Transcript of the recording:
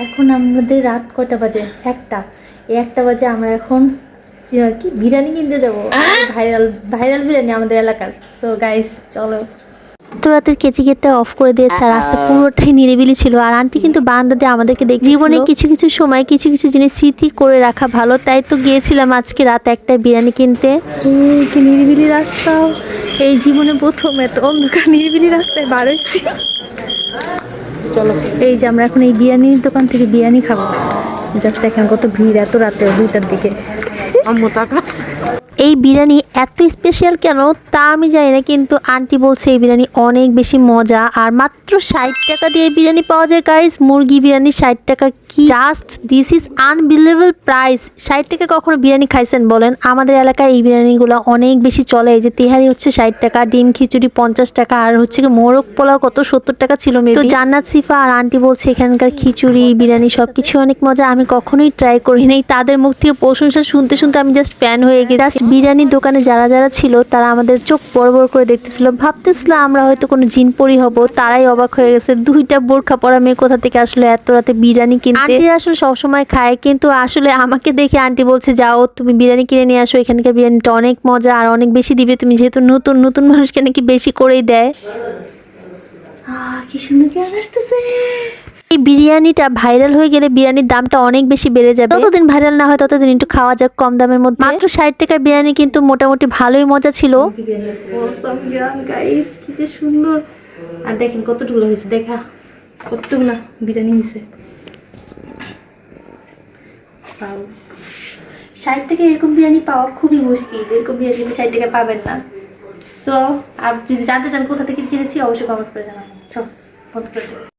এখন আমাদের রাত কয়টা বাজে? একটা বাজে। আমরা এখন কি বিরিয়ানি কিনতে যাবো, ভাইরাল ভাইরাল বিরিয়ানি আমাদের এলাকার। সো গাইস চলো। তো রাতের কেচি গেটটা অফ করে দিয়েছে, রাস্তা পুরোটাই নিরিবিলি ছিল। আর আন্টি কিন্তু বারান্দা দিয়ে আমাদেরকে দেখে, জীবনে কিছু কিছু সময় কিছু কিছু জিনিস স্মৃতি করে রাখা ভালো। তাই তো গিয়েছিলাম আজকে রাত একটায় বিরিয়ানি কিনতে। কি নিরিবিলি রাস্তা, এই জীবনে প্রথম এত অন্ধকার নিরিবিলি রাস্তায় বার হয়েছি। চলো, এই যে আমরা এখন এই বিরিয়ানির দোকান থেকে বিরিয়ানি খাবো। জাস্ট দেখেন কত ভিড় এত রাতে 2টার দিকে। এই বিরিয়ানি এত স্পেশাল কেন তা আমি জানি না, কিন্তু আন্টি বলছে এই বিরিয়ানি অনেক বেশি মজা। আর মাত্র 60 টাকা দিয়ে বিরিয়ানি পাওয়া যায় গাইস। মুরগি বিরিয়ানি 60 টাকা, কি just this is unbelievable price. 60 টাকা কখনো বিরিয়ানি খাইছেন বলেন? আমাদের এলাকায় এই বিরিয়ানিগুলো অনেক বেশি চলে। এই যে তেহারি হচ্ছে 60 টাকা, ডিম খিচুড়ি 50 টাকা, আর হচ্ছে কি মোরগ পোলাও কত 70 টাকা ছিল মেবি। তো জান্নাত সিফা আর আন্টি বলছে এখানকার খিচুড়ি বিরিয়ানি সবকিছু অনেক মজা। আমি কখনোই ট্রাই করি নাই, তাদের মুখ থেকে প্রশংসা শুনতে শুনতে আমি জাস্ট ফ্যান হয়ে গেছি। বিরিয়ানির দোকানে যারা যারা ছিল তারা আমাদের চোখ বড় বড় করে দেখতেছিল, ভাবতেছিল আমরা হয়তো কোনো জিন পরি হব। তারাই অবাক হয়ে গেছে, 2টা বোরখা পরা মেয়ে কোথা থেকে আসলে এত রাতে বিরিয়ানি কিনতে। আন্টি আসলে সবসময় খায়, কিন্তু আসলে আমাকে দেখে আন্টি বলছে যাও তুমি বিরিয়ানি কিনে নিয়ে আসো, এখানকার বিরিয়ানিটা অনেক মজা আর অনেক বেশি দিবে তুমি, যেহেতু নতুন নতুন মানুষকে নাকি বেশি করেই দেয়। কি সুন্দর গান আসতেছে। এই বিরিয়ানিটা ভাইরাল হয়ে গেলে বিরিয়ানির দামটা অনেক বেশি বেড়ে যাবে। যতদিন ভাইরাল না হয় ততদিন একটু খাওয়া যাক কম দামের মধ্যে। মাত্র 60 টাকার বিরিয়ানি কিন্তু মোটামুটি ভালোই মজা ছিল। কি যে সুন্দর। আর দেখেন কতটুকু হয়েছে, দেখা কতগুলা বিরিয়ানি হয়েছে। 60 টাকা এরকম বিরিয়ানি পাওয়া খুবই মুশকিল। এরকম বিরিয়ানি 60 টাকা পাবেন না। সো আর যদি জানতে চান কোথা থেকে কিনেছি অবশ্যই কমেন্টস করে জানাবেন। চল বন্ধ করে